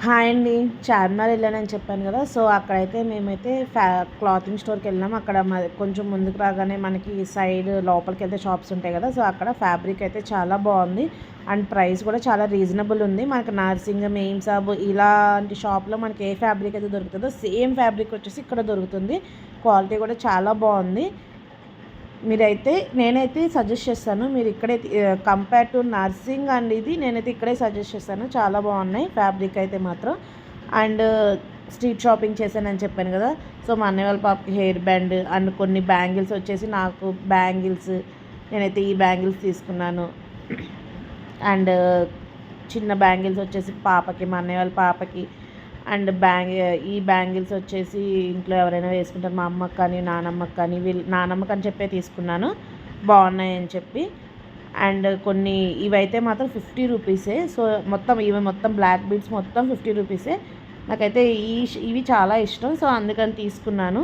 Hi అండి. చార్మినార్ వెళ్ళానని చెప్పాను కదా! సో, అక్కడైతే మేమైతే క్లాతింగ్ స్టోర్‌కి వెళ్ళాం. అక్కడ కొంచెం ముందుకు రాగానే మనకి సైడ్ లోపలికెళ్తే షాప్స్ ఉంటాయి కదా! సో, అక్కడ ఫ్యాబ్రిక్ అయితే చాలా బాగుంది. అండ్ ప్రైస్ కూడా చాలా రీజనబుల్ ఉంది. మనకి నార్సింగ్, మెయిన్ సాబ్ ఇలాంటి షాప్‌లో మనకి ఏ ఫ్యాబ్రిక్ అయితే దొరుకుతుందో సేమ్ ఫ్యాబ్రిక్ వచ్చేసి ఇక్కడ దొరుకుతుంది. క్వాలిటీ కూడా చాలా బాగుంది. నేనైతే సజెస్ట్ చేస్తాను. మీరు ఇక్కడే కంపేర్ టు నర్సింగ్ అండ్ ఇది నేనైతే ఇక్కడే సజెస్ట్ చేస్తాను. చాలా బాగున్నాయి ఫ్యాబ్రిక్ అయితే మాత్రం. అండ్ స్ట్రీట్ షాపింగ్ చేశానని చెప్పాను కదా! సో, మా అన్నయ్య వాళ్ళ పాపకి హెయిర్ బ్యాండ్ అండ్ కొన్ని బ్యాంగిల్స్ వచ్చేసి నాకు బ్యాంగిల్స్ నేనైతే ఈ బ్యాంగిల్స్ తీసుకున్నాను. అండ్ చిన్న బ్యాంగిల్స్ వచ్చేసి పాపకి, మా అన్నయ్య వాళ్ళ పాపకి. అండ్ ఈ బ్యాంగిల్స్ వచ్చేసి ఇంట్లో ఎవరైనా వేసుకుంటారు, మా అమ్మకి కానీ నానమ్మకి కానీ. నానమ్మకి అని చెప్పే తీసుకున్నాను, బాగున్నాయని చెప్పి. అండ్ కొన్ని ఇవైతే మాత్రం 50 రూపీసే. సో, మొత్తం బ్లాక్ బీడ్స్ మొత్తం 50 రూపీసే. నాకైతే ఇవి చాలా ఇష్టం. సో, అందుకని తీసుకున్నాను.